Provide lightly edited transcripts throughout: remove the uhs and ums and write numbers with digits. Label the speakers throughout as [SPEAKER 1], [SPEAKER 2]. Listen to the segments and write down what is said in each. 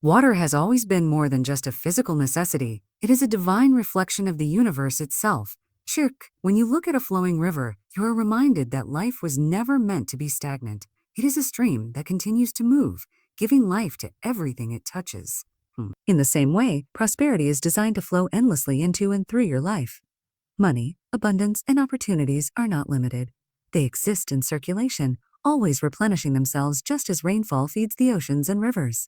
[SPEAKER 1] Water has always been more than just a physical necessity. It is a divine reflection of the universe itself. Shirk, when you look at a flowing river, you are reminded that life was never meant to be stagnant. It is a stream that continues to move, giving life to everything it touches. In the same way, prosperity is designed to flow endlessly into and through your life. Money, abundance, and opportunities are not limited. They exist in circulation, always replenishing themselves just as rainfall feeds the oceans and rivers.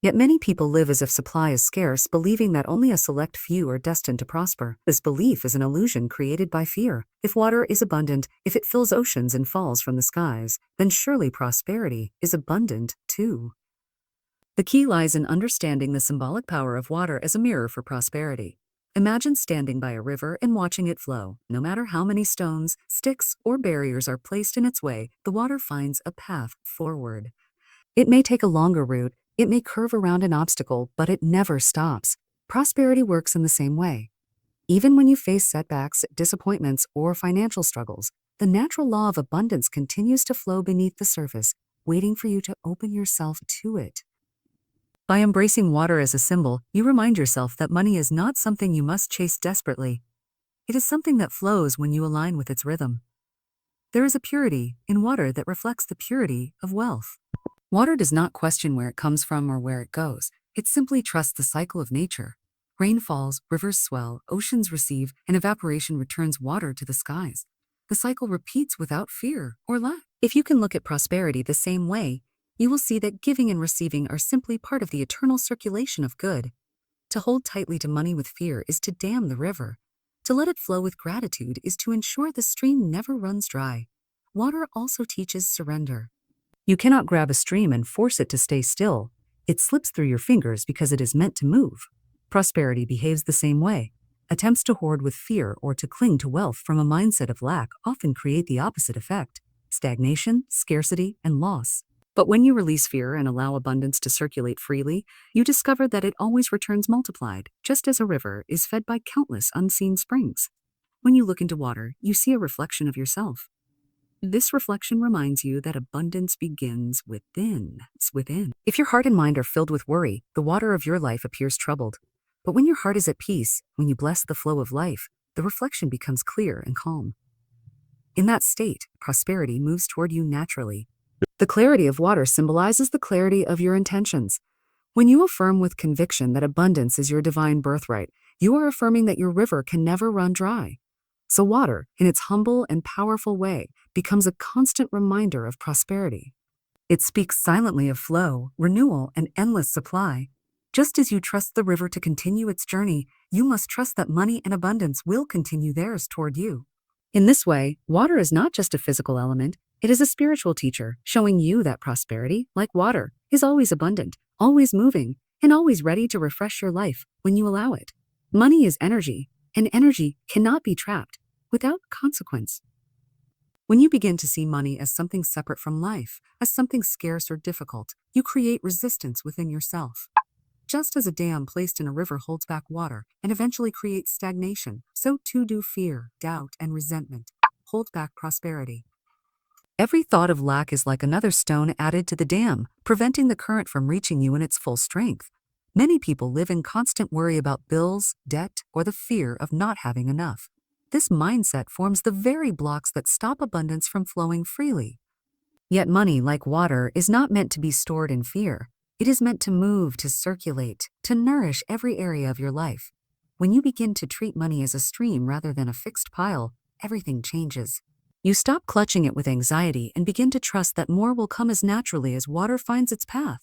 [SPEAKER 1] Yet many people live as if supply is scarce, believing that only a select few are destined to prosper. This belief is an illusion created by fear. If water is abundant, if it fills oceans and falls from the skies, then surely prosperity is abundant too. The key lies in understanding the symbolic power of water as a mirror for prosperity. Imagine standing by a river and watching it flow. No matter how many stones, sticks, or barriers are placed in its way, the water finds a path forward. It may take a longer route, it may curve around an obstacle, but it never stops. Prosperity works in the same way. Even when you face setbacks, disappointments, or financial struggles, the natural law of abundance continues to flow beneath the surface, waiting for you to open yourself to it. By embracing water as a symbol, you remind yourself that money is not something you must chase desperately. It is something that flows when you align with its rhythm. There is a purity in water that reflects the purity of wealth. Water does not question where it comes from or where it goes. It simply trusts the cycle of nature. Rain falls, rivers swell, oceans receive, and evaporation returns water to the skies. The cycle repeats without fear or lack. If you can look at prosperity the same way, you will see that giving and receiving are simply part of the eternal circulation of good. To hold tightly to money with fear is to dam the river. To let it flow with gratitude is to ensure the stream never runs dry. Water also teaches surrender. You cannot grab a stream and force it to stay still. It slips through your fingers because it is meant to move. Prosperity behaves the same way. Attempts to hoard with fear or to cling to wealth from a mindset of lack often create the opposite effect: stagnation, scarcity, and loss. But when you release fear and allow abundance to circulate freely, you discover that it always returns multiplied, just as a river is fed by countless unseen springs. When you look into water, you see a reflection of yourself. This reflection reminds you that abundance begins within. It's within. If your heart and mind are filled with worry, the water of your life appears troubled. But when your heart is at peace, when you bless the flow of life, the reflection becomes clear and calm. In that state, prosperity moves toward you naturally. The clarity of water symbolizes the clarity of your intentions. When you affirm with conviction that abundance is your divine birthright, you are affirming that your river can never run dry. So water, in its humble and powerful way, becomes a constant reminder of prosperity. It speaks silently of flow, renewal, and endless supply. Just as you trust the river to continue its journey, you must trust that money and abundance will continue theirs toward you. In this way, water is not just a physical element, it is a spiritual teacher, showing you that prosperity, like water, is always abundant, always moving, and always ready to refresh your life when you allow it. Money is energy, and energy cannot be trapped without consequence. When you begin to see money as something separate from life, as something scarce or difficult, you create resistance within yourself. Just as a dam placed in a river holds back water and eventually creates stagnation, so too do fear, doubt, and resentment hold back prosperity. Every thought of lack is like another stone added to the dam, preventing the current from reaching you in its full strength. Many people live in constant worry about bills, debt, or the fear of not having enough. This mindset forms the very blocks that stop abundance from flowing freely. Yet money, like water, is not meant to be stored in fear. It is meant to move, to circulate, to nourish every area of your life. When you begin to treat money as a stream rather than a fixed pile, everything changes. You stop clutching it with anxiety and begin to trust that more will come as naturally as water finds its path.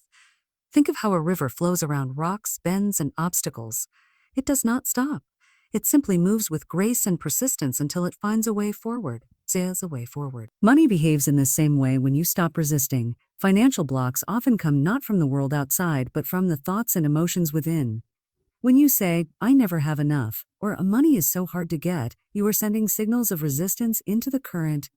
[SPEAKER 1] Think of how a river flows around rocks, bends, and obstacles. It does not stop. It simply moves with grace and persistence until it finds a way forward. There's a way forward. Money behaves in the same way when you stop resisting. Financial blocks often come not from the world outside, but from the thoughts and emotions within. When you say, "I never have enough," or "money is so hard to get," you are sending signals of resistance into the current.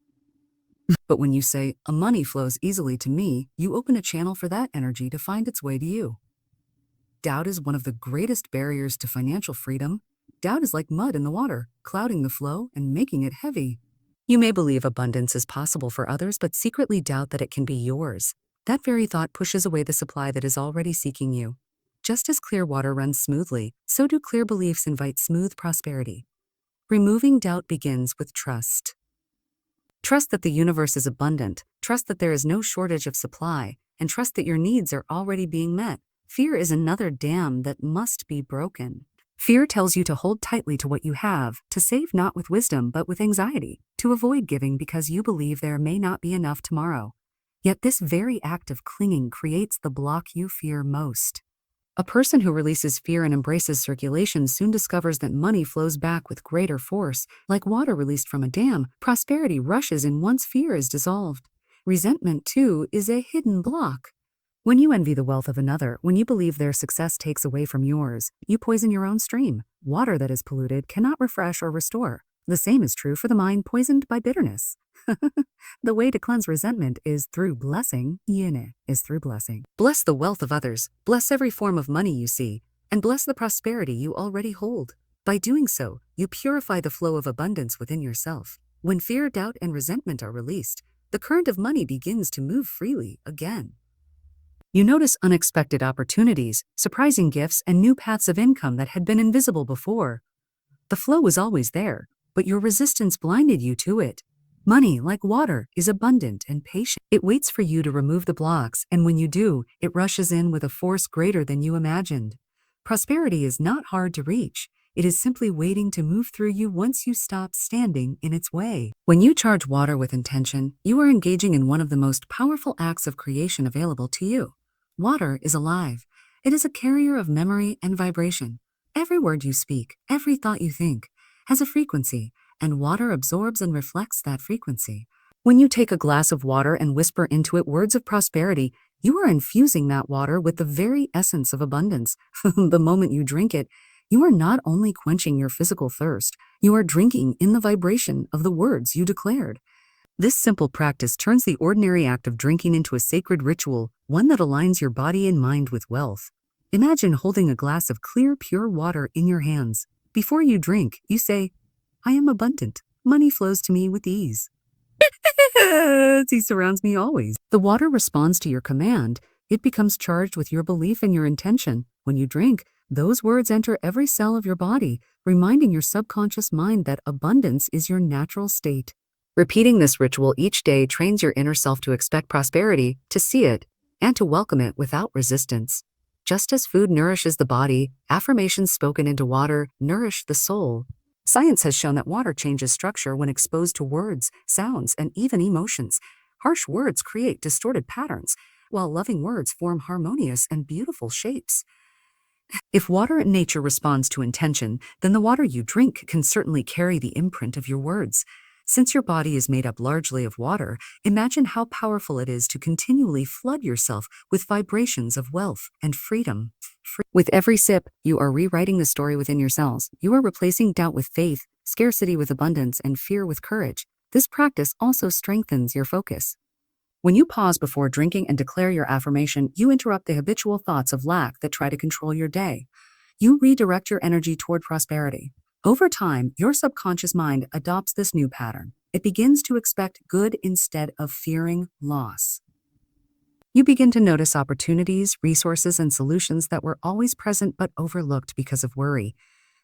[SPEAKER 1] But when you say, "money flows easily to me," you open a channel for that energy to find its way to you. Doubt is one of the greatest barriers to financial freedom. Doubt is like mud in the water, clouding the flow and making it heavy. You may believe abundance is possible for others, but secretly doubt that it can be yours. That very thought pushes away the supply that is already seeking you. Just as clear water runs smoothly, so do clear beliefs invite smooth prosperity. Removing doubt begins with trust. Trust that the universe is abundant, trust that there is no shortage of supply, and trust that your needs are already being met. Fear is another dam that must be broken. Fear tells you to hold tightly to what you have, to save not with wisdom but with anxiety, to avoid giving because you believe there may not be enough tomorrow. Yet this very act of clinging creates the block you fear most. A person who releases fear and embraces circulation soon discovers that money flows back with greater force. Like water released from a dam, prosperity rushes in once fear is dissolved. Resentment, too, is a hidden block. When you envy the wealth of another, when you believe their success takes away from yours, you poison your own stream. Water that is polluted cannot refresh or restore. The same is true for the mind poisoned by bitterness. The way to cleanse resentment is through blessing. Yene is through blessing. Bless the wealth of others, bless every form of money you see, and bless the prosperity you already hold. By doing so, you purify the flow of abundance within yourself. When fear, doubt, and resentment are released, the current of money begins to move freely again. You notice unexpected opportunities, surprising gifts, and new paths of income that had been invisible before. The flow was always there, but your resistance blinded you to it. Money, like water, is abundant and patient. It waits for you to remove the blocks, and when you do, it rushes in with a force greater than you imagined. Prosperity is not hard to reach. It is simply waiting to move through you once you stop standing in its way. When you charge water with intention, you are engaging in one of the most powerful acts of creation available to you. Water is alive. It is a carrier of memory and vibration. Every word you speak, every thought you think, has a frequency, and water absorbs and reflects that frequency. When you take a glass of water and whisper into it words of prosperity, you are infusing that water with the very essence of abundance. The moment you drink it, you are not only quenching your physical thirst, you are drinking in the vibration of the words you declared. This simple practice turns the ordinary act of drinking into a sacred ritual, one that aligns your body and mind with wealth. Imagine holding a glass of clear, pure water in your hands. Before you drink, you say, "I am abundant. Money flows to me with ease. He surrounds me always." The water responds to your command. It becomes charged with your belief and your intention. When you drink, those words enter every cell of your body, reminding your subconscious mind that abundance is your natural state. Repeating this ritual each day trains your inner self to expect prosperity, to see it, and to welcome it without resistance. Just as food nourishes the body, affirmations spoken into water nourish the soul. Science has shown that water changes structure when exposed to words, sounds, and even emotions. Harsh words create distorted patterns, while loving words form harmonious and beautiful shapes. If water in nature responds to intention, then the water you drink can certainly carry the imprint of your words. Since your body is made up largely of water, imagine how powerful it is to continually flood yourself with vibrations of wealth and freedom. With every sip, you are rewriting the story within your cells. You are replacing doubt with faith, scarcity with abundance, and fear with courage. This practice also strengthens your focus. When you pause before drinking and declare your affirmation, you interrupt the habitual thoughts of lack that try to control your day. You redirect your energy toward prosperity. Over time, your subconscious mind adopts this new pattern. It begins to expect good instead of fearing loss. You begin to notice opportunities, resources, and solutions that were always present but overlooked because of worry.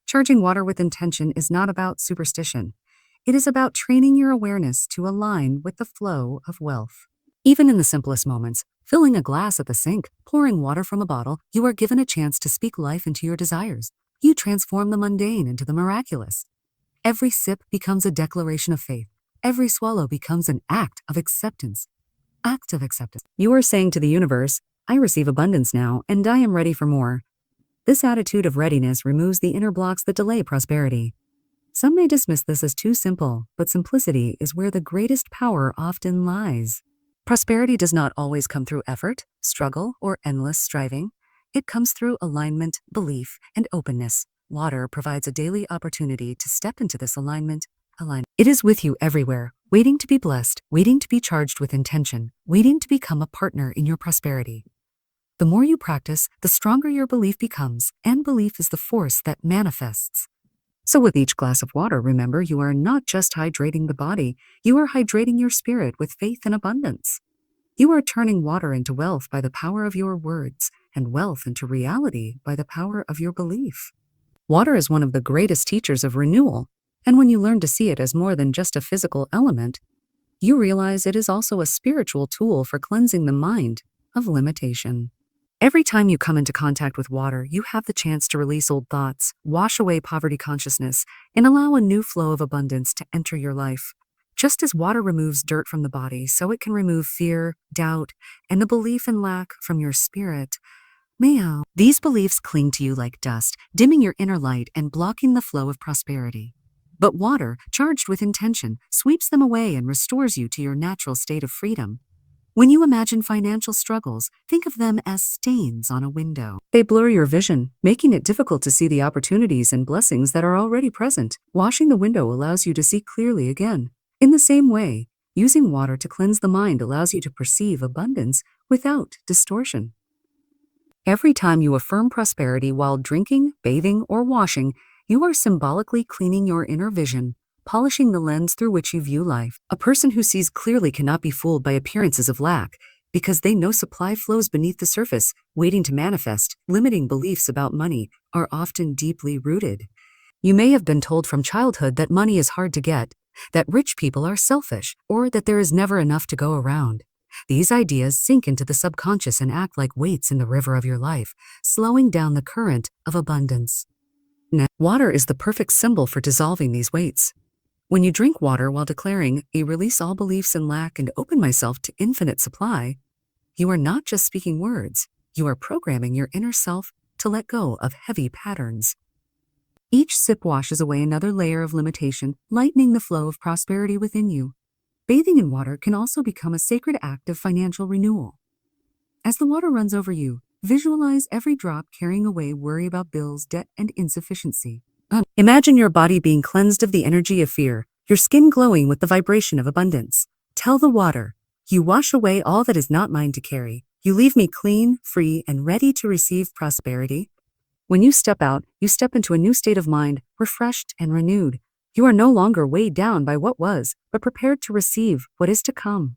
[SPEAKER 1] Charging water with intention is not about superstition. It is about training your awareness to align with the flow of wealth. Even in the simplest moments, filling a glass at the sink, pouring water from a bottle, you are given a chance to speak life into your desires. You transform the mundane into the miraculous. Every sip becomes a declaration of faith. Every swallow becomes an act of acceptance. You are saying to the universe, "I receive abundance now, and I am ready for more." This attitude of readiness removes the inner blocks that delay prosperity. Some may dismiss this as too simple, but simplicity is where the greatest power often lies. Prosperity does not always come through effort, struggle, or endless striving. It comes through alignment, belief, and openness. Water provides a daily opportunity to step into this alignment. It is with you everywhere, waiting to be blessed, waiting to be charged with intention, waiting to become a partner in your prosperity. The more you practice, the stronger your belief becomes, and belief is the force that manifests. So with each glass of water, remember, you are not just hydrating the body, you are hydrating your spirit with faith and abundance. You are turning water into wealth by the power of your words, and wealth into reality by the power of your belief. Water is one of the greatest teachers of renewal, and when you learn to see it as more than just a physical element, you realize it is also a spiritual tool for cleansing the mind of limitation. Every time you come into contact with water, you have the chance to release old thoughts, wash away poverty consciousness, and allow a new flow of abundance to enter your life. Just as water removes dirt from the body, so it can remove fear, doubt, and the belief in lack from your spirit. Meow. These beliefs cling to you like dust, dimming your inner light and blocking the flow of prosperity. But water, charged with intention, sweeps them away and restores you to your natural state of freedom. When you imagine financial struggles, think of them as stains on a window. They blur your vision, making it difficult to see the opportunities and blessings that are already present. Washing the window allows you to see clearly again. In the same way, using water to cleanse the mind allows you to perceive abundance without distortion. Every time you affirm prosperity while drinking, bathing, or washing, you are symbolically cleaning your inner vision, polishing the lens through which you view life. A person who sees clearly cannot be fooled by appearances of lack, because they know supply flows beneath the surface, waiting to manifest. Limiting beliefs about money are often deeply rooted. You may have been told from childhood that money is hard to get, that rich people are selfish, or that there is never enough to go around. These ideas sink into the subconscious and act like weights in the river of your life, slowing down the current of abundance. Water is the perfect symbol for dissolving these weights. When you drink water while declaring, "I release all beliefs in lack and open myself to infinite supply," you are not just speaking words, you are programming your inner self to let go of heavy patterns. Each sip washes away another layer of limitation, lightening the flow of prosperity within you. Bathing in water can also become a sacred act of financial renewal. As the water runs over you, visualize every drop carrying away worry about bills, debt, and insufficiency. Imagine your body being cleansed of the energy of fear, your skin glowing with the vibration of abundance. Tell the water, "You wash away all that is not mine to carry. You leave me clean, free, and ready to receive prosperity." When you step out, you step into a new state of mind, refreshed and renewed. You are no longer weighed down by what was, but prepared to receive what is to come.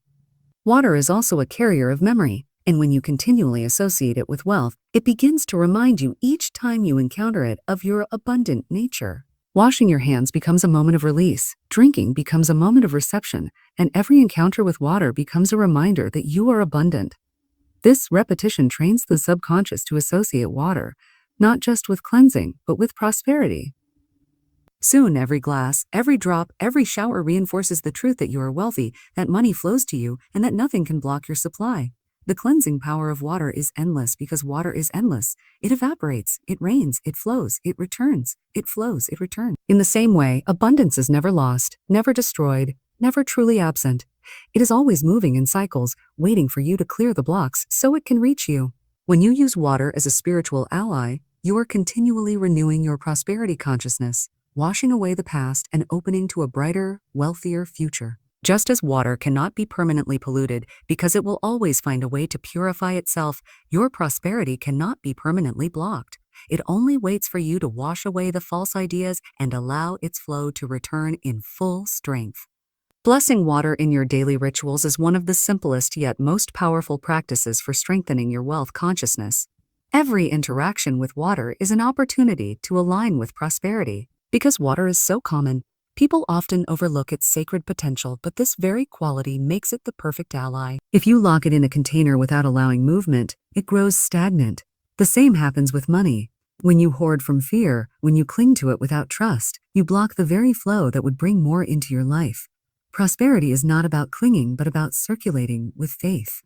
[SPEAKER 1] Water is also a carrier of memory, and when you continually associate it with wealth, it begins to remind you each time you encounter it of your abundant nature. Washing your hands becomes a moment of release, drinking becomes a moment of reception, and every encounter with water becomes a reminder that you are abundant. This repetition trains the subconscious to associate water, not just with cleansing, but with prosperity. Soon, every glass, every drop, every shower reinforces the truth that you are wealthy, that money flows to you, and that nothing can block your supply. The cleansing power of water is endless because water is endless. It evaporates, it rains, it flows, it returns, it flows, it returns. In the same way, abundance is never lost, never destroyed, never truly absent. It is always moving in cycles, waiting for you to clear the blocks so it can reach you. When you use water as a spiritual ally, you are continually renewing your prosperity consciousness, washing away the past and opening to a brighter, wealthier future. Just as water cannot be permanently polluted because it will always find a way to purify itself, your prosperity cannot be permanently blocked. It only waits for you to wash away the false ideas and allow its flow to return in full strength. Blessing water in your daily rituals is one of the simplest yet most powerful practices for strengthening your wealth consciousness. Every interaction with water is an opportunity to align with prosperity. Because water is so common, people often overlook its sacred potential, but this very quality makes it the perfect ally. If you lock it in a container without allowing movement, it grows stagnant. The same happens with money. When you hoard from fear, when you cling to it without trust, you block the very flow that would bring more into your life. Prosperity is not about clinging, but about circulating with faith.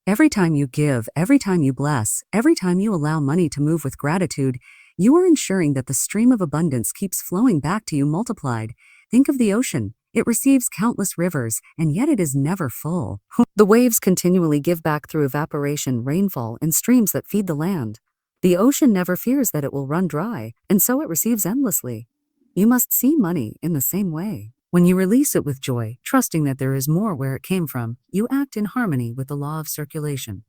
[SPEAKER 1] Every time you give, every time you bless, every time you allow money to move with gratitude, you are ensuring that the stream of abundance keeps flowing back to you multiplied. Think of the ocean. It receives countless rivers, and yet it is never full. The waves continually give back through evaporation, rainfall, and streams that feed the land. The ocean never fears that it will run dry, and so it receives endlessly. You must see money in the same way. When you release it with joy, trusting that there is more where it came from, you act in harmony with the law of circulation.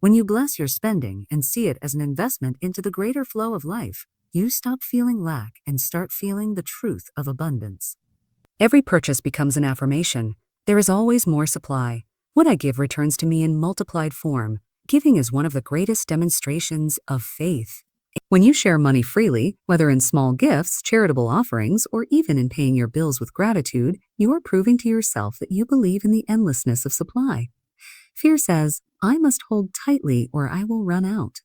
[SPEAKER 1] When you bless your spending and see it as an investment into the greater flow of life, you stop feeling lack and start feeling the truth of abundance. Every purchase becomes an affirmation. There is always more supply. What I give returns to me in multiplied form. Giving is one of the greatest demonstrations of faith. When you share money freely, whether in small gifts, charitable offerings, or even in paying your bills with gratitude, you are proving to yourself that you believe in the endlessness of supply. Fear says, I must hold tightly or I will run out.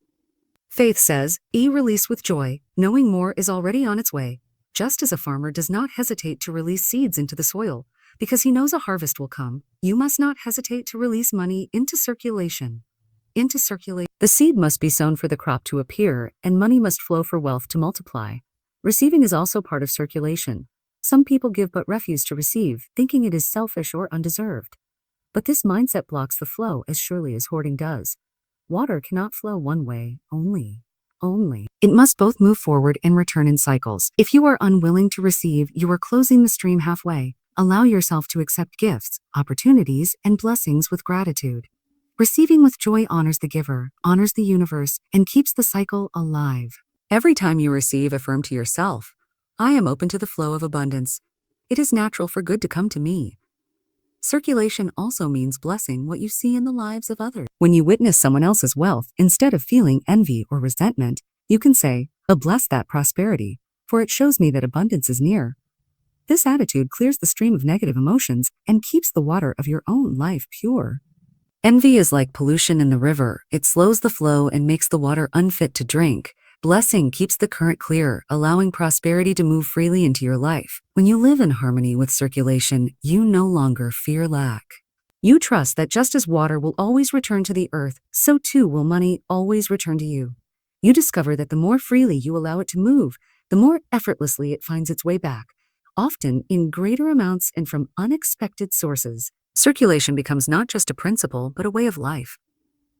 [SPEAKER 1] Faith says, release with joy, knowing more is already on its way. Just as a farmer does not hesitate to release seeds into the soil, because he knows a harvest will come, you must not hesitate to release money into circulation. The seed must be sown for the crop to appear, and money must flow for wealth to multiply. Receiving is also part of circulation. Some people give but refuse to receive, thinking it is selfish or undeserved. But this mindset blocks the flow as surely as hoarding does. Water cannot flow one way only. It must both move forward and return in cycles. If you are unwilling to receive, you are closing the stream halfway. Allow yourself to accept gifts, opportunities, and blessings with gratitude. Receiving with joy honors the giver, honors the universe, and keeps the cycle alive. Every time you receive, affirm to yourself, I am open to the flow of abundance. It is natural for good to come to me. Circulation also means blessing what you see in the lives of others. When you witness someone else's wealth, instead of feeling envy or resentment, you can say, bless that prosperity, for it shows me that abundance is near. This attitude clears the stream of negative emotions and keeps the water of your own life pure. Envy is like pollution in the river. It slows the flow and makes the water unfit to drink. Blessing keeps the current clear, allowing prosperity to move freely into your life. When you live in harmony with circulation, you no longer fear lack. You trust that just as water will always return to the earth, so too will money always return to you. You discover that the more freely you allow it to move, the more effortlessly it finds its way back, often in greater amounts and from unexpected sources. Circulation becomes not just a principle, but a way of life,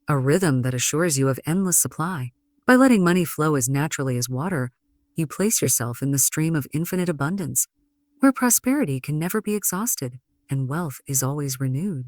[SPEAKER 1] a rhythm that assures you of endless supply. By letting money flow as naturally as water, you place yourself in the stream of infinite abundance, where prosperity can never be exhausted and wealth is always renewed.